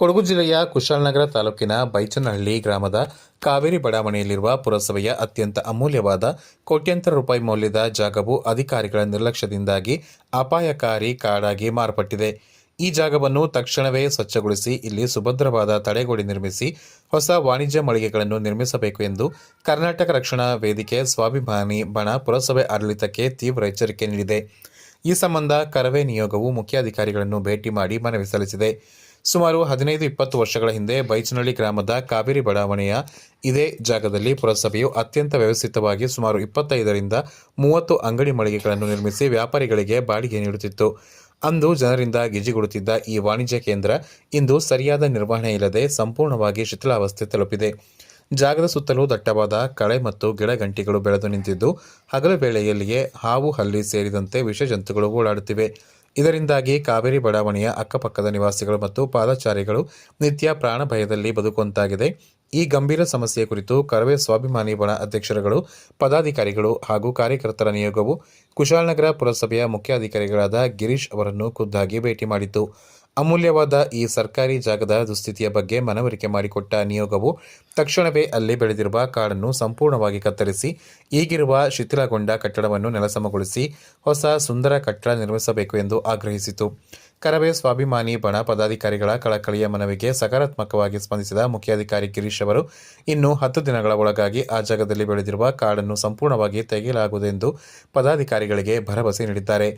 ಕೊಡಗು ಜಿಲ್ಲೆಯ ಕುಶಾಲನಗರ ತಾಲೂಕಿನ ಬೈಚನಹಳ್ಳಿ ಗ್ರಾಮದ ಕಾವೇರಿ ಬಡಾವಣೆಯಲ್ಲಿರುವ ಪುರಸಭೆಯ ಅತ್ಯಂತ ಅಮೂಲ್ಯವಾದ ಕೋಟ್ಯಂತರ ರೂಪಾಯಿ ಮೌಲ್ಯದ ಜಾಗವು ಅಧಿಕಾರಿಗಳ ನಿರ್ಲಕ್ಷ್ಯದಿಂದಾಗಿ ಅಪಾಯಕಾರಿ ಕಾಡಾಗಿ ಮಾರ್ಪಟ್ಟಿದೆ. ಈ ಜಾಗವನ್ನು ತಕ್ಷಣವೇ ಸ್ವಚ್ಛಗೊಳಿಸಿ ಇಲ್ಲಿ ಸುಭದ್ರವಾದ ತಡೆಗೋಡೆ ನಿರ್ಮಿಸಿ ಹೊಸ ವಾಣಿಜ್ಯ ಮಳಿಗೆಗಳನ್ನು ನಿರ್ಮಿಸಬೇಕು ಎಂದು ಕರ್ನಾಟಕ ರಕ್ಷಣಾ ವೇದಿಕೆ ಸ್ವಾಭಿಮಾನಿ ಬಣ ಪುರಸಭೆ ಆಡಳಿತಕ್ಕೆ ತೀವ್ರ ಎಚ್ಚರಿಕೆ ನೀಡಿದೆ. ಈ ಸಂಬಂಧ ಕರವೇ ನಿಯೋಗವು ಮುಖ್ಯಾಧಿಕಾರಿಗಳನ್ನು ಭೇಟಿ ಮಾಡಿ ಮನವಿ ಸಲ್ಲಿಸಿದೆ. ಸುಮಾರು 15-20 ವರ್ಷಗಳ ಹಿಂದೆ ಬೈಚನಹಳ್ಳಿ ಗ್ರಾಮದ ಕಾವೇರಿ ಬಡಾವಣೆಯ ಇದೇ ಜಾಗದಲ್ಲಿ ಪುರಸಭೆಯು ಅತ್ಯಂತ ವ್ಯವಸ್ಥಿತವಾಗಿ ಸುಮಾರು 25-30 ಅಂಗಡಿ ಮಳಿಗೆಗಳನ್ನು ನಿರ್ಮಿಸಿ ವ್ಯಾಪಾರಿಗಳಿಗೆ ಬಾಡಿಗೆ ನೀಡುತ್ತಿತ್ತು. ಅಂದು ಜನರಿಂದ ಗಿಜಿಗುಡುತ್ತಿದ್ದ ಈ ವಾಣಿಜ್ಯ ಕೇಂದ್ರ ಇಂದು ಸರಿಯಾದ ನಿರ್ವಹಣೆ ಇಲ್ಲದೆ ಸಂಪೂರ್ಣವಾಗಿ ಶಿಥಿಲಾವಸ್ಥೆ ತಲುಪಿದೆ. ಜಾಗದ ಸುತ್ತಲೂ ದಟ್ಟವಾದ ಕಳೆ ಮತ್ತು ಗಿಡಗಂಟಿಗಳು ಬೆಳೆದು ನಿಂತಿದ್ದು, ಹಗಲು ವೇಳೆಯಲ್ಲಿಯೇ ಹಾವು ಹಲ್ಲಿ ಸೇರಿದಂತೆ ವಿಷ ಜಂತುಗಳು ಓಡಾಡುತ್ತಿವೆ. ಇದರಿಂದಾಗಿ ಕಾವೇರಿ ಬಡಾವಣೆಯ ಅಕ್ಕಪಕ್ಕದ ನಿವಾಸಿಗಳು ಮತ್ತು ಪಾದಚಾರಿಗಳು ನಿತ್ಯ ಪ್ರಾಣ ಭಯದಲ್ಲಿ ಬದುಕುವಂತಾಗಿದೆ. ಈ ಗಂಭೀರ ಸಮಸ್ಯೆ ಕುರಿತು ಕರವೇ ಸ್ವಾಭಿಮಾನಿ ಬಣ ಅಧ್ಯಕ್ಷರುಗಳು, ಪದಾಧಿಕಾರಿಗಳು ಹಾಗೂ ಕಾರ್ಯಕರ್ತರ ನಿಯೋಗವು ಕುಶಾಲನಗರ ಪುರಸಭೆಯ ಮುಖ್ಯಾಧಿಕಾರಿಗಳಾದ ಗಿರೀಶ್ ಅವರನ್ನು ಖುದ್ದಾಗಿ ಭೇಟಿ ಮಾಡಿತ್ತು. ಅಮೂಲ್ಯವಾದ ಈ ಸರ್ಕಾರಿ ಜಾಗದ ದುಸ್ಥಿತಿಯ ಬಗ್ಗೆ ಮನವರಿಕೆ ಮಾಡಿಕೊಟ್ಟ ನಿಯೋಗವು ತಕ್ಷಣವೇ ಅಲ್ಲಿ ಬೆಳೆದಿರುವ ಕಾಡನ್ನು ಸಂಪೂರ್ಣವಾಗಿ ಕತ್ತರಿಸಿ ಈಗಿರುವ ಶಿಥಿಲಗೊಂಡ ಕಟ್ಟಡವನ್ನು ನೆಲಸಮಗೊಳಿಸಿ ಹೊಸ ಸುಂದರ ಕಟ್ಟಡ ನಿರ್ಮಿಸಬೇಕು ಎಂದು ಆಗ್ರಹಿಸಿತು. ಕರವೇ ಸ್ವಾಭಿಮಾನಿ ಬಣ ಪದಾಧಿಕಾರಿಗಳ ಕಳಕಳಿಯ ಮನವಿಗೆ ಸಕಾರಾತ್ಮಕವಾಗಿ ಸ್ಪಂದಿಸಿದ ಮುಖ್ಯಾಧಿಕಾರಿ ಗಿರೀಶ್ ಅವರು ಇನ್ನು 10 ದಿನಗಳ ಒಳಗಾಗಿ ಆ ಜಾಗದಲ್ಲಿ ಬೆಳೆದಿರುವ ಕಾಡನ್ನು ಸಂಪೂರ್ಣವಾಗಿ ತೆಗೆಯಲಾಗುವುದೆಂದು ಪದಾಧಿಕಾರಿಗಳಿಗೆ ಭರವಸೆ ನೀಡಿದ್ದಾರೆ.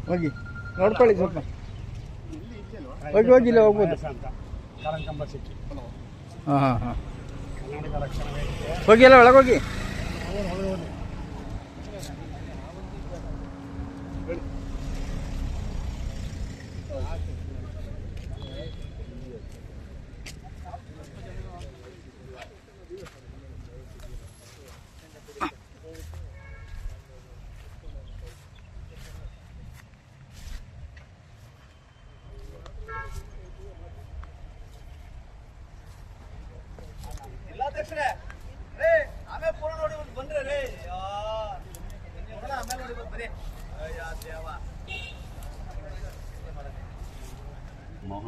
ಹೋಗಿ ನೋಡ್ಕೊಳ್ಳಿ ಸ್ವಲ್ಪ ಹೋಗಿ ಇಲ್ಲ ಹೋಗ್ಬೋದು. ಹಾಂ ಹೋಗಿ ಎಲ್ಲ ಒಳಗೋಗಿ. ಆಮೇಲೆ ಪೂರ್ಣ ನೋಡಿ ಬಂದ್ರೆ ರೇ ಆಮೇಲೆ ನೋಡಿ ಬನ್ನಿ.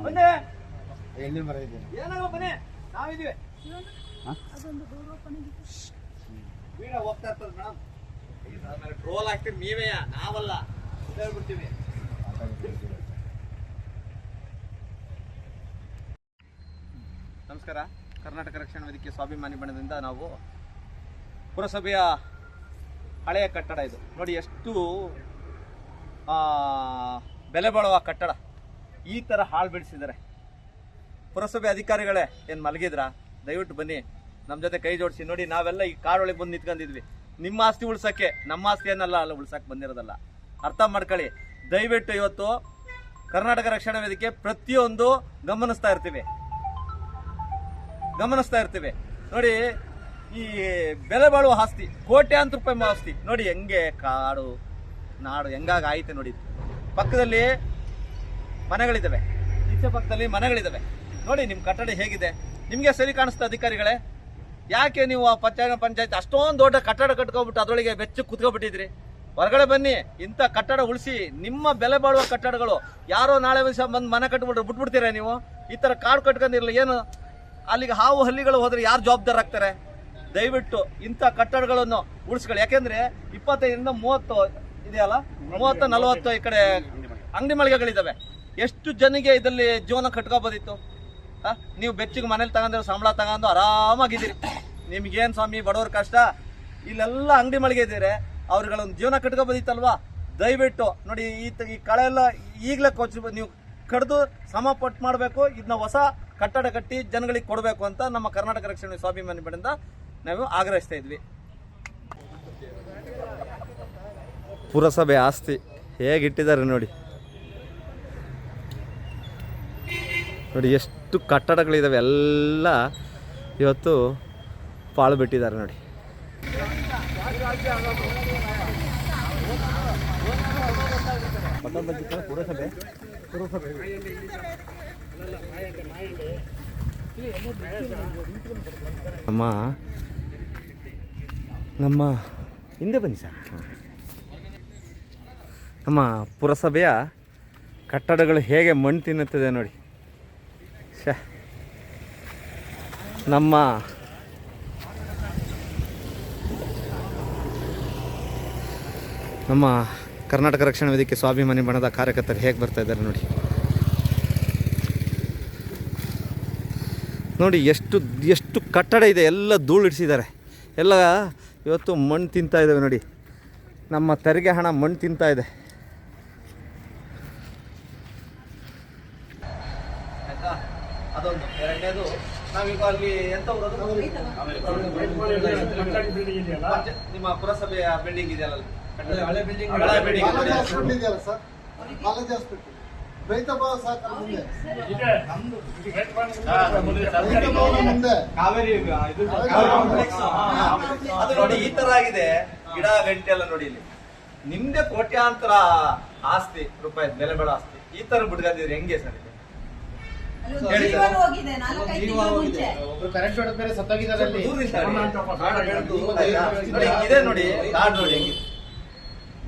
ಬನ್ನಿ ಎಣ್ಣೆ ಮರ ಇದೆ, ಏನಾಗ ಬನ್ನಿ, ನಾವಿದೀವಿ. ವೀಡಿಯೋ ಹೋಗ್ತಾ ಇರ್ತದೆ ಮೇಡಮ್. ಆಮೇಲೆ ಟ್ರೋಲ್ ಆಗ್ತೀವಿ ನೀವೇ, ನಾವಲ್ಲ, ಹೇಳ್ಬಿಡ್ತೀವಿ. ನಮಸ್ಕಾರ. ಕರ್ನಾಟಕ ರಕ್ಷಣಾ ವೇದಿಕೆ ಸ್ವಾಭಿಮಾನಿ ಬಣದಿಂದ ನಾವು ಪುರಸಭೆಯ ಹಳೆಯ ಕಟ್ಟಡ ಇದು ನೋಡಿ, ಎಷ್ಟು ಬೆಲೆ ಬಾಳುವ ಕಟ್ಟಡ ಈ ಥರ ಹಾಳು ಬಿಡಿಸಿದ್ದಾರೆ. ಪುರಸಭೆ ಅಧಿಕಾರಿಗಳೇ ಏನು ಮಲಗಿದ್ರಾ? ದಯವಿಟ್ಟು ಬನ್ನಿ, ನಮ್ಮ ಜೊತೆ ಕೈ ಜೋಡಿಸಿ. ನೋಡಿ, ನಾವೆಲ್ಲ ಈ ಕಾಡೊಳಗೆ ಬಂದು ನಿಂತ್ಕೊಂಡಿದ್ವಿ. ನಿಮ್ಮ ಆಸ್ತಿ ಉಳ್ಸೋಕ್ಕೆ, ನಮ್ಮ ಆಸ್ತಿಯನ್ನೆಲ್ಲ ಅಲ್ಲ ಉಳ್ಸಕ್ಕೆ ಬಂದಿರೋದಲ್ಲ. ಅರ್ಥ ಮಾಡ್ಕೊಳ್ಳಿ ದಯವಿಟ್ಟು. ಇವತ್ತು ಕರ್ನಾಟಕ ರಕ್ಷಣಾ ವೇದಿಕೆ ಪ್ರತಿಯೊಂದು ಗಮನಿಸ್ತಾ ಇರ್ತೀವಿ ನೋಡಿ. ಈ ಬೆಲೆ ಬಾಳುವ ಆಸ್ತಿ, ಕೋಟ್ಯಾಂತರ ರೂಪಾಯಿ ಆಸ್ತಿ ನೋಡಿ, ಹೆಂಗೆ ಕಾಡು ನಾಡು ಹೆಂಗಾಗಿ ಆಯ್ತು ನೋಡಿ. ಪಕ್ಕದಲ್ಲಿ ಮನೆಗಳಿದ್ದಾವೆ, ಈಚೆ ಪಕ್ಕದಲ್ಲಿ ಮನೆಗಳಿದ್ದಾವೆ ನೋಡಿ. ನಿಮ್ಮ ಕಟ್ಟಡ ಹೇಗಿದೆ ನಿಮಗೆ ಸರಿ ಕಾಣಿಸ್ತಾ ಅಧಿಕಾರಿಗಳೇ? ಯಾಕೆ ನೀವು ಆ ಪಂಚಾಯತ್ ಅಷ್ಟೊಂದು ದೊಡ್ಡ ಕಟ್ಟಡ ಕಟ್ಕೊಬಿಟ್ಟು ಅದರೊಳಗೆ ಬೆಚ್ಚ ಕುತ್ಕೊಬಿಟ್ಟಿದ್ರಿ? ಹೊರಗಡೆ ಬನ್ನಿ, ಇಂಥ ಕಟ್ಟಡ ಉಳಿಸಿ. ನಿಮ್ಮ ಬೆಲೆ ಬಾಳುವ ಕಟ್ಟಡಗಳು ಯಾರೋ ನಾಳೆ ದಿವಸ ಬಂದು ಮನೆ ಕಟ್ಬಿಟ್ರೆ ಬಿಟ್ಬಿಡ್ತೀರಾ ನೀವು? ಈ ಥರ ಕಾಡು ಕಟ್ಕೊಂಡಿರಲ್ಲ ಏನು ಅಲ್ಲಿಗೆ ಹಾವು ಹಲ್ಲಿಗಳು ಹೋದರೆ ಯಾರು ಜವಾಬ್ದಾರ ಆಗ್ತಾರೆ? ದಯವಿಟ್ಟು ಇಂಥ ಕಟ್ಟಡಗಳನ್ನು ಉಳಿಸ್ಕೊಳ್ಳಿ. ಯಾಕೆಂದರೆ 25ರಿಂದ 30 ಇದೆಯಲ್ಲ, 30-40 ಈ ಕಡೆ ಅಂಗಡಿ ಮಳಿಗೆಗಳಿದ್ದಾವೆ. ಎಷ್ಟು ಜನಿಗೆ ಇದರಲ್ಲಿ ಜೀವನ ಕಟ್ಕೋಬೋದಿತ್ತು? ನೀವು ಬೆಚ್ಚಿಗೆ ಮನೇಲಿ ತಗೊಂಡಿರೋ ಸಂಬಳ ತಗೊಂಡು ಆರಾಮಾಗಿದ್ದೀರಿ. ನಿಮ್ಗೇನು ಸ್ವಾಮಿ ಬಡವ್ರ ಕಷ್ಟ? ಇಲ್ಲೆಲ್ಲ ಅಂಗಡಿ ಮಳಿಗೆ ಇದ್ದೀರಿ, ಅವ್ರುಗಳೊಂದು ಜೀವನ ಕಟ್ಕೋಬೋದಿತ್ತಲ್ವಾ? ದಯವಿಟ್ಟು ನೋಡಿ, ಈ ಕಳೆ ಎಲ್ಲ ಈಗಲೇ ನೀವು ಕಡ್ದು ಸಮಪಟ್ಟು ಮಾಡಬೇಕು. ಇದನ್ನ ಹೊಸ ಕಟ್ಟಡ ಕಟ್ಟಿ ಜನಗಳಿಗೆ ಕೊಡಬೇಕು ಅಂತ ನಮ್ಮ ಕರ್ನಾಟಕ ರಕ್ಷಣೆ ಸ್ವಾಭಿಮಾನಿ ಬಣದಿಂದ ನಾವು ಆಗ್ರಹಿಸ್ತಾ ಇದ್ವಿ. ಪುರಸಭೆ ಆಸ್ತಿ ಹೇಗಿಟ್ಟಿದ್ದಾರೆ ನೋಡಿ, ನೋಡಿ ಎಷ್ಟು ಕಟ್ಟಡಗಳಿದಾವೆ, ಎಲ್ಲ ಇವತ್ತು ಪಾಳು ಬಿಟ್ಟಿದ್ದಾರೆ ನೋಡಿ. ನಮ್ಮ ಹಿಂದೆ ಬನ್ನಿ ಸರ್. ನಮ್ಮ ಪುರಸಭೆಯ ಕಟ್ಟಡಗಳು ಹೇಗೆ ಮಣ್ಣು ತಿನ್ನುತ್ತದೆ ನೋಡಿ. ನಮ್ಮ ಕರ್ನಾಟಕ ರಕ್ಷಣಾ ವೇದಿಕೆ ಸ್ವಾಭಿಮಾನಿ ಬಣದ ಕಾರ್ಯಕರ್ತರು ಹೇಗೆ ಬರ್ತಾ ಇದ್ದಾರೆ ನೋಡಿ. ನೋಡಿ ಎಷ್ಟು ಕಟ್ಟಡ ಇದೆ, ಎಲ್ಲ ಧೂಳು ಇಡಿಸಿದ್ದಾರೆ, ಎಲ್ಲ ಇವತ್ತು ಮಣ್ಣು ತಿಂತಾ ಇದ್ದಾವೆ ನೋಡಿ. ನಮ್ಮ ತೆರಿಗೆ ಹಣ ಮಣ್ಣು ತಿಂತಾ ಇದೆ. ಅದೊಂದು. ಎರಡನೇದು ನಾವೀಗ ಅಲ್ಲಿ ಎಂತ ನಿಮ್ಮ ಪುರಸಭೆಯ ಬಿಲ್ಡಿಂಗ್ ಇದೆಯಲ್ಲ, ಹಳೆ ಬಿಲ್ಡಿಂಗ್ ಇದೆಯಲ್ಲ ಸರ್, ಕಾಲೇಜ್ ಹಾಸ್ಪಿಟಲ್ ರೈತ ಭವನ ಸಹಕಾರ ಮುಂದೆ ಅದು ನೋಡಿ ಈ ತರ ಆಗಿದೆ. ಗಿಡ ಗಂಟೆ ಎಲ್ಲ ನೋಡಿ, ಇಲ್ಲಿ ನಿಮ್ದೆ ಕೋಟ್ಯಾಂತರ ಆಸ್ತಿ ರೂಪಾಯಿ ಬೆಲೆ ಬಾಳೋ ಆಸ್ತಿ, ಈ ತರ ಬಿಡ್ಕೊಂಡಿದ್ರೆ ಹೆಂಗೆ ಸರ್? ಇದೆ ನೋಡಿ ಕಾರ್ಡ್ ನೋಡಿ ಹೆಂಗಿದೆ,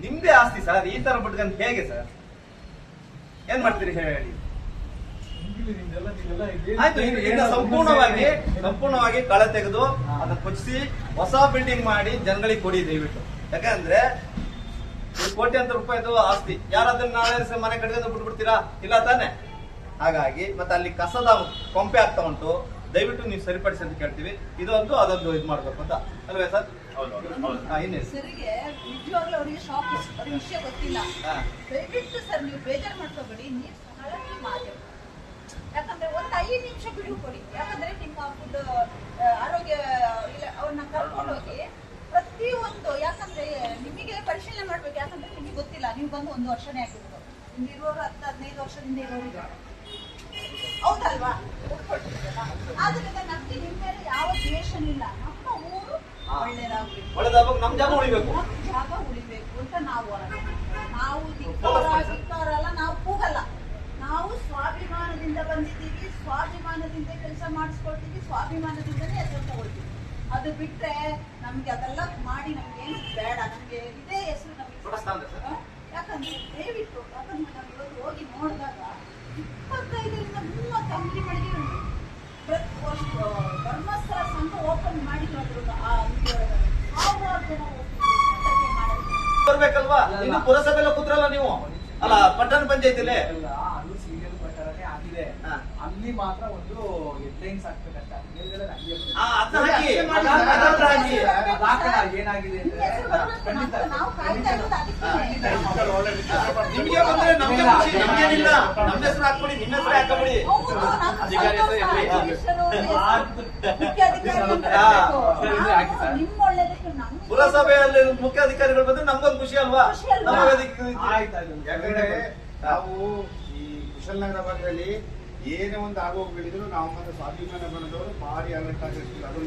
ನಿಮ್ದೇ ಆಸ್ತಿ ಸರ್, ಈ ತರ ಬಿಟ್ಕೊಂಡು ಹೇಗೆ ಸರ್? ಏನ್ ಮಾಡ್ತೀರಿ ಹೇಳಿ? ಆಯ್ತು, ಈಗ ಸಂಪೂರ್ಣವಾಗಿ ಕಳೆ ತೆಗೆದು ಅದನ್ನ ಕೊಚ್ಚಿಸಿ ಹೊಸ ಬಿಲ್ಡಿಂಗ್ ಮಾಡಿ ಜನಗಳಿಗೆ ಕೊಡಿ ದಯವಿಟ್ಟು. ಯಾಕಂದ್ರೆ ಕೋಟ್ಯಾಂತರ ರೂಪಾಯಿದು ಆಸ್ತಿ, ಯಾರಾದ್ರೂ ನಾಳೆ ಮನೆ ಕಟ್ಕೊಂಡು ಬಿಟ್ಬಿಡ್ತೀರಾ? ಇಲ್ಲ ತಾನೆ? ಹಾಗಾಗಿ ಮತ್ತೆ ಅಲ್ಲಿ ಕಸದ ಕೊಂಪೆ ಆಗ್ತಾ ಉಂಟು, ದಯವಿಟ್ಟು ನೀವು ಸರಿಪಡಿಸಿ ಅಂತ ಕೇಳ್ತೀವಿ. ಇದೊಂದು ಅದೊಂದು ಇದು ಮಾಡ್ಬೇಕು ಅಂತ ಅಲ್ವೇ ಸರ್? ನಿಜವಾಗ್ಲೂ ಅವರಿಗೆ ಶಾಕ್, ಅವ್ರಿಗೆ ವಿಷಯ ಗೊತ್ತಿಲ್ಲ. ದಯವಿಟ್ಟು ಸರ್ ನೀವು ಬೇಜಾರು ಮಾಡ್ಕೋಬೇಡಿ, ನೀವು ಯಾಕಂದ್ರೆ ಒಂದು 5 ನಿಮಿಷ ಬಿಡುವು ಕೊಡಿ. ಯಾಕಂದ್ರೆ ನಿಮ್ಮ ಫುಡ್ ಆರೋಗ್ಯ ಇಲ್ಲ ಅವ್ರನ್ನ ಕರ್ಕೊಂಡು ಹೋಗಿ ಪ್ರತಿಯೊಂದು, ಯಾಕಂದ್ರೆ ನಿಮಗೆ ಪರಿಶೀಲನೆ ಮಾಡ್ಬೇಕು. ಯಾಕಂದ್ರೆ ನಿಮಗೆ ಗೊತ್ತಿಲ್ಲ, ನೀವು ಬಂದು 1 ವರ್ಷನೇ ಆಗಿರೋದು, ಇಲ್ಲಿರೋರು 10-15 ವರ್ಷದಿಂದ ಇರೋರಿಗೆ, ಹೌದಲ್ವಾ? ಆದ್ರಿಂದ ನಮ್ಗೆ ನಿಮ್ಮ ಮೇಲೆ ಯಾವ ದ್ವೇಷನೂ ಇಲ್ಲ. ನಮ್ಮ ಊರು ಒಳ್ಳೆದಾಗಬೇಕು, ನಮ್ಮ ಜಾಗ ಉಳಿಬೇಕು ಅಂತ ನಾವು ಧಿಕ್ಕಾರಲ್ಲ, ನಾವು ಕೂಗಲ್ಲ. ನಾವು ಸ್ವಾಭಿಮಾನದಿಂದ ಬಂದಿದ್ದೀವಿ, ಸ್ವಾಭಿಮಾನದಿಂದ ಕೆಲಸ ಮಾಡಿಸ್ಕೊಳ್ತೀವಿ, ಸ್ವಾಭಿಮಾನದಿಂದಲೇ ಹೆಸರು ತಗೊಳ್ತೀವಿ. ಅದು ಬಿಟ್ರೆ ನಮ್ಗೆ ಅದೆಲ್ಲ ಮಾಡಿ ನಮ್ಗೇನು ಬೇಡ. ನಮ್ಗೆ ಇದೇ ಹೆಸರು ನಮಗೆ. ಯಾಕಂದ್ರೆ ದಯವಿಟ್ಟು, ಯಾಕಂದ್ರೆ ನಾವು ಇವತ್ತು ಹೋಗಿ ನೋಡಿದಾಗ 25ರಿಂದ 30 ಅಂಗಡಿ ಮಳಿಗೆ ಉಂಟು. ಧರ್ಮಸ್ಥಳ ಸಂಘ ಓಪನ್ ಮಾಡಿದ್ರು ಆ ಅಂಗಡಿಯೊಳಗೆ 1000 ಜನ ಬರ್ಬೇಕಲ್ವಾ? ಇನ್ನು ಪುರಸಭೆಲ್ಲ ಕೂತ್ರಲ್ಲ ನೀವು, ಅಲ್ಲ ಪಟ್ಟಣ ಪಂಚಾಯತಿಲಿ ಅಲ್ಲಿ ಮಾತ್ರ ಒಂದು ಹೆಡ್ಲೈನ್ಸ್ ಹಾಕ್ಬೇಕಂತ ಏನಾಗಿದೆ ನಿಮ್ಗೆ ಬಂದ್ರೆ ನಮ್ಗೆ ಖುಷಿ, ನಮ್ಗೇನಿಲ್ಲ. ನಮ್ಮ ಹೆಸರು ಹಾಕ್ಬಿಡಿ, ನಿಮ್ಮ ಹೆಸರು ಹಾಕಬಿಡಿ. ಪುರಸಭೆಯಲ್ಲಿ ಮುಖ್ಯಾಧಿಕಾರಿಗಳು ಬಂದ್ರೆ ನಮ್ಗೊಂದು ಖುಷಿ ಅಲ್ವಾ? ಯಾಕಂದ್ರೆ ನಾವು ಈ ಕುಶಲನಗರ ಭಾಗದಲ್ಲಿ ಏನೇ ಒಂದು ಆಗೋಗ್ಬಿಟ್ಟಿದ್ರು ನಾವು ಮತ್ತೆ ಸ್ವಾಭಿಮಾನ ಬಣದವರು ಭಾರಿ ಅಲರ್ಟ್ ಆಗಿರ್ತೀವಿ. ಅದು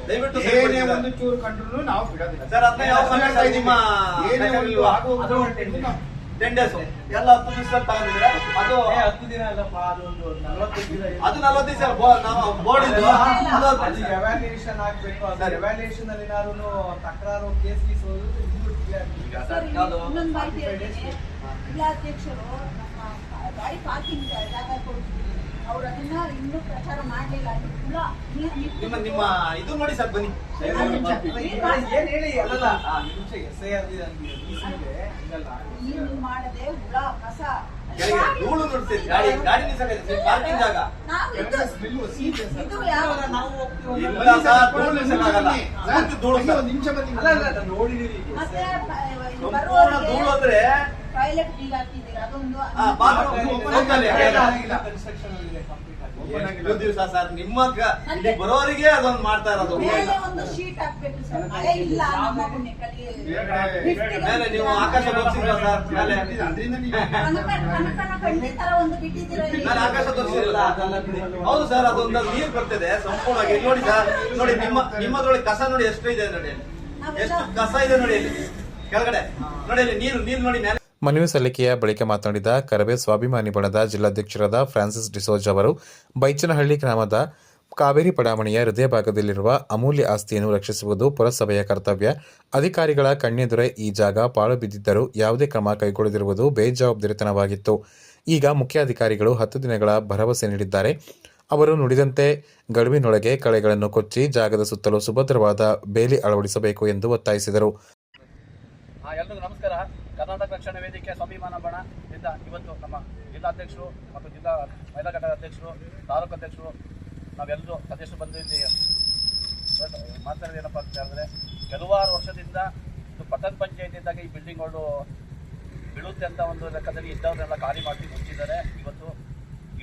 ದಯವಿಟ್ಟು ಏನೇ ಒಂದು ಚೂರು ಕಂಡ್ರು ನಾವು ಬಿಡೋದಿಲ್ಲ ಸರ್. ಅದನ್ನ ಯಾವ ಸಮಯ ನಿಮ್ಮ ಏನೇ ಒಂದು ಆಗೋಗ್ಬಿಟ್ಟು 10 days ಎಲ್ಲ 10 ದಿವಸ ತಗೊಂಡಿದ್ರೆ ಅದು 10 ದಿನ ಅಲ್ಲಪ್ಪ, ಅದೊಂದು 40 ದಿನ. ಅದು 40 ದಿವಸ ನಾವು ಬೋರ್ಡ್ ಇದ್ದು ಎವ್ಯಾಲ್ಯೂಯೇಷನ್ ಆಗ್ಬೇಕು. ಅದು ಎವ್ಯಾಲ್ಯೂಯೇಷನ್ ಅಲ್ಲಿ ಏನಾದ್ರು ತಕರಾರು ಕೇಸ್ ಗೀಸ್ ಇನ್ನೊಂದು ಮಾಹಿತಿ ಜಿಲ್ಲಾಧ್ಯಕ್ಷರು ನಮ್ಮ ಪಾರ್ಕಿಂಗ್ ಜಾಗ ಕೊಡ್ತೀವಿ. ಅವ್ರು ಅದನ್ನ ಇನ್ನೂ ಪ್ರಚಾರ ಮಾಡಲಿಲ್ಲ. ಅದು ಕುಲ ನಿಮ್ಮ ನಿಮ್ಮ ಇದು ನೋಡಿ ಸರ್, ಬನ್ನಿ ಏನ್ ಹೇಳಿ. ಅಲ್ಲಲ್ಲ ನೀರು ಮಾಡದೆ ಹುಳ ಕಸ ಧೂಳು ನೋಡ್ತೀರಿ, ಗಾಡಿ ಗಾಡಿ ನಿಲ್ಸಕ್ಕೆ ಪಾರ್ಕಿಂಗ್ ಜಾಗ ನಾವು ಇದು ಯಾವ ಇಲ್ಲ ಸರ್, ಧೂಳು ನಿಲ್ಸಕ್ಕಾಗಲ್ಲ. ಪೂರ್ತಿ ಧೂಳು ಸರ್. ನೋಡಿದೀರಿ ಮತ್ತೆ ಸಂಪೂರ್ಣ ಧೂಳು ಅಂದ್ರೆ ಟಾಯ್ಲೆಟ್ ಬೀಗ ಹಾಕಿದ್ದೀರಾ, ಅದೊಂದು ದಿವಸ ಸರ್ ನಿಮ್ಮ ಇಲ್ಲಿ ಬರೋರಿಗೆ ಅದೊಂದು ಮಾಡ್ತಾ ಇರೋದು. ಮೇಲೆ ಒಂದು ಶೀಟ್ ಹಾಕ್ಬೇಕು ಸರ್. ಮಳೆ ಇಲ್ಲ ನಮ್ಮ ಗುಣೆಕಲ್ಲಿ ಮೇಲೆ ನೀವು ಆಕಾಶ ತೋರಿಸಿಲ್ಲ ಸರ್, ಮೇಲೆ ಕನಕನ ಕಣ್ಣಿ ತರ ಒಂದು ಬಿಟ್ಟಿದ್ದೀರಾ ಇಲ್ಲಿ. ನಾನು ಆಕಾಶ ತೋರಿಸಿಲ್ಲ. ಹೌದು ಸರ್, ಅದೊಂದು ನೀರು ಬರ್ತಿದೆ ಸಂಪೂರ್ಣವಾಗಿ. ನೋಡಿ ಸರ್, ನೋಡಿ ನಿಮ್ಮದ್ರೊಳಗೆ ಕಸ ನೋಡಿ ಎಷ್ಟು ಇದೆ ನೋಡಿ, ಎಷ್ಟು ಕಸ ಇದೆ ನೋಡಿ ಇಲ್ಲಿ ಕೆಳಗಡೆ ನೋಡಿ, ಇಲ್ಲಿ ನೀರು ನೀರು ನೋಡಿ ಮೇಲೆ. ಮನವಿ ಸಲ್ಲಿಕೆಯ ಬಳಿಕ ಮಾತನಾಡಿದ ಕರವೇ ಸ್ವಾಭಿಮಾನಿ ಬಣದ ಜಿಲ್ಲಾಧ್ಯಕ್ಷರಾದ ಫ್ರಾನ್ಸಿಸ್ ಡಿಸೋಜ್ ಅವರು ಬೈಚನಹಳ್ಳಿ ಗ್ರಾಮದ ಕಾವೇರಿ ಬಡಾವಣೆಯ ಹೃದಯ ಭಾಗದಲ್ಲಿರುವ ಅಮೂಲ್ಯ ಆಸ್ತಿಯನ್ನು ರಕ್ಷಿಸುವುದು ಪುರಸಭೆಯ ಕರ್ತವ್ಯ. ಅಧಿಕಾರಿಗಳ ಕಣ್ಣೆದುರೇ ಈ ಜಾಗ ಪಾಳು ಬಿದ್ದಿದ್ದರೂ ಯಾವುದೇ ಕ್ರಮ ಕೈಗೊಳ್ಳದಿರುವುದು ಬೇಜವಾಬ್ದಾರಿತನವಾಗಿತ್ತು. ಈಗ ಮುಖ್ಯಾಧಿಕಾರಿಗಳು 10 ದಿನಗಳ ಭರವಸೆ ನೀಡಿದ್ದಾರೆ. ಅವರು ನುಡಿದಂತೆ ಗಡುವಿನೊಳಗೆ ಕಳೆಗಳನ್ನು ಕೊಚ್ಚಿ ಜಾಗದ ಸುತ್ತಲೂ ಸುಭದ್ರವಾದ ಬೇಲಿ ಅಳವಡಿಸಬೇಕು ಎಂದು ಒತ್ತಾಯಿಸಿದರು. ಎಲ್ರಿಗೂ ನಮಸ್ಕಾರ. ಕರ್ನಾಟಕ ರಕ್ಷಣಾ ವೇದಿಕೆ ಸ್ವಾಭಿಮಾನ ಬಣದಿಂದ ಇವತ್ತು ನಮ್ಮ ಜಿಲ್ಲಾಧ್ಯಕ್ಷರು ಮತ್ತು ಜಿಲ್ಲಾ ಮಹಿಳಾ ಘಟಕದ ಅಧ್ಯಕ್ಷರು, ತಾಲೂಕು ಅಧ್ಯಕ್ಷರು, ನಾವೆಲ್ಲರೂ ಸದಸ್ಯರು ಬಂದು ಇಲ್ಲಿ ಮಾತಾಡೋದು ಏನಪ್ಪ ಅಂತ ಹೇಳಿದ್ರೆ, ಕೆಲವಾರು ವರ್ಷದಿಂದ ಇದು ಪಟ್ಟಣ ಪಂಚಾಯತಿದ್ದಾಗ ಈ ಬಿಲ್ಡಿಂಗ್ಗಳು ಬೀಳುತ್ತೆ ಅಂತ ಒಂದು ಲೆಕ್ಕದಲ್ಲಿ ಇದ್ದವರೆಲ್ಲ ಖಾಲಿ ಮಾಡಿ ಮುಚ್ಚಿದ್ದಾರೆ.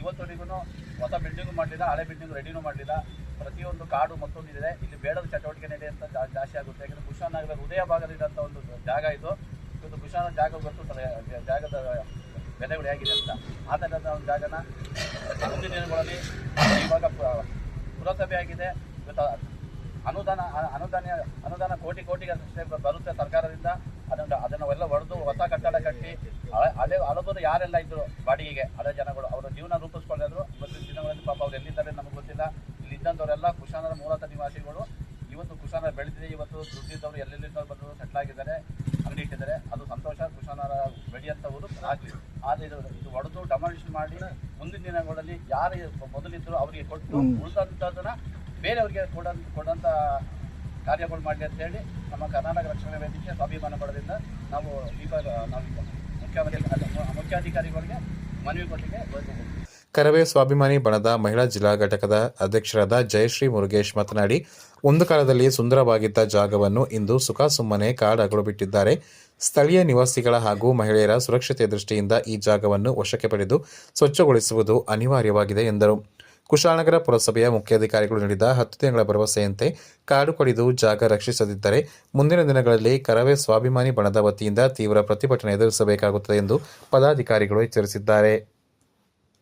ಇವತ್ತವರೆಗೂ ಹೊಸ ಬಿಲ್ಡಿಂಗು ಮಾಡಲಿಲ್ಲ, ಹಳೆ ಬಿಲ್ಡಿಂಗ್ ರೆಡಿನೂ ಮಾಡಲಿಲ್ಲ. ಪ್ರತಿಯೊಂದು ಕಾಡು ಮತ್ತೊಂದಿದೆ. ಇಲ್ಲಿ ಬೇಡದ ಚಟುವಟಿಕೆ ನಡೆಯುತ್ತೆ ಅಂತ ಜಾಸ್ತಿ ಆಗುತ್ತೆ. ಯಾಕಂದರೆ ಕುಶಾಲನಗರ ಹೃದಯ ಭಾಗದಲ್ಲಿರೋಂಥ ಒಂದು ಜಾಗ ಇದು. ಇವತ್ತು ಕುಶಾಲ ಜಾಗ ಗೊತ್ತುತ್ತದೆ, ಜಾಗದ ಬೆಲೆಗಳು ಹೇಗಿದೆ ಅಂತ. ಆ ಥರದ ಒಂದು ಜಾಗನ ಮುಂದಿನ ದಿನಗಳಲ್ಲಿ ಇವಾಗ ಪುರಸಭೆ ಆಗಿದೆ. ಇವತ್ತು ಅನುದಾನ ಕೋಟಿಗೆ ಅಷ್ಟೇ ಬರುತ್ತೆ ಸರ್ಕಾರದಿಂದ. ಅದನ್ನೆಲ್ಲ ಹೊಡೆದು ಹೊಸ ಕಟ್ಟಡ ಕಟ್ಟಿ ಹಳಬರು ಯಾರೆಲ್ಲ ಇದ್ರು ಬಾಡಿಗೆಗೆ, ಹಳೆ ಜನಗಳು ಅವರ ಜೀವನ ರೂಪಿಸ್ಕೊಂಡಿದ್ರು. ಇವತ್ತಿನ ದಿನಗಳಲ್ಲಿ ಪಾಪ ಅವ್ರು ಎಲ್ಲಿದ್ದಾರೆ ನಮಗೆ ಗೊತ್ತಿಲ್ಲ. ಇಲ್ಲಿ ಇದ್ದಂಥವರೆಲ್ಲ ಕುಶಾಲರ ಮೂಲತಃ ನಿವಾಸಿಗಳು. ಇವತ್ತು ಕುಶಾಲ ಬೆಳೆದಿದೆ. ಇವತ್ತು ದುಡ್ಡಿದ್ದವರು ಎಲ್ಲೆಲ್ಲಿಂದ ಬಂದು ಸೆಟ್ಲ್ ಆಗಿದ್ದಾರೆ, ಅಂಗಡಿ ಇಟ್ಟಿದ್ದಾರೆ. ಅದು ಸಂತೋಷ. ಕುಶಾಲರ ಬೆಳೆಯಂಥವರು ಆಗಲಿ. ಆದರೆ ಇದು ಹೊಡೆದು ಡಮಾಲಿಷನ್ ಮಾಡಿ ಮುಂದಿನ ದಿನಗಳಲ್ಲಿ ಯಾರು ಮೊದಲಿದ್ರು ಅವರಿಗೆ ಕೊಟ್ಟು ಉಳಿದಂಥದ್ದನ್ನು ಬೇರೆಯವರಿಗೆ ಕೊಡೋಂಥ ಕಾರ್ಯಗಳು ಮಾಡಲಿ ಅಂತ ಹೇಳಿ ನಮ್ಮ ಕರ್ನಾಟಕ ರಕ್ಷಣಾ ವೇದಿಕೆ ಸ್ವಾಭಿಮಾನ ಬಣದಿಂದ ನಾವು ಮುಖ್ಯಾಧಿಕಾರಿಗಳಿಗೆ ಮನವಿ ಕೊಟ್ಟಿಗೆ ಹೋಗ್ತೀವಿ. ಕರವೇ ಸ್ವಾಭಿಮಾನಿ ಬಣದ ಮಹಿಳಾ ಜಿಲ್ಲಾ ಘಟಕದ ಅಧ್ಯಕ್ಷರಾದ ಜಯಶ್ರೀ ಮುರುಗೇಶ್ ಮಾತನಾಡಿ, ಒಂದು ಕಾಲದಲ್ಲಿ ಸುಂದರವಾಗಿದ್ದ ಜಾಗವನ್ನು ಇಂದು ಸುಖಾಸುಮ್ಮನೆ ಕಾಡಗಳು ಬಿಟ್ಟಿದ್ದಾರೆ. ಸ್ಥಳೀಯ ನಿವಾಸಿಗಳ ಹಾಗೂ ಮಹಿಳೆಯರ ಸುರಕ್ಷತೆಯ ದೃಷ್ಟಿಯಿಂದ ಈ ಜಾಗವನ್ನು ವಶಕ್ಕೆ ಪಡೆದು ಸ್ವಚ್ಛಗೊಳಿಸುವುದು ಅನಿವಾರ್ಯವಾಗಿದೆ ಎಂದರು. ಕುಶಾಲನಗರ ಪುರಸಭೆಯ ಮುಖ್ಯಾಧಿಕಾರಿಗಳು ನೀಡಿದ 10 ದಿನಗಳ ಭರವಸೆಯಂತೆ ಕಾಡು ಕಡಿದು ಜಾಗ ರಕ್ಷಿಸದಿದ್ದರೆ ಮುಂದಿನ ದಿನಗಳಲ್ಲಿ ಕರವೇ ಸ್ವಾಭಿಮಾನಿ ಬಣದ ವತಿಯಿಂದ ತೀವ್ರ ಪ್ರತಿಭಟನೆ ಎದುರಿಸಬೇಕಾಗುತ್ತದೆ ಎಂದು ಪದಾಧಿಕಾರಿಗಳು ಎಚ್ಚರಿಸಿದ್ದಾರೆ.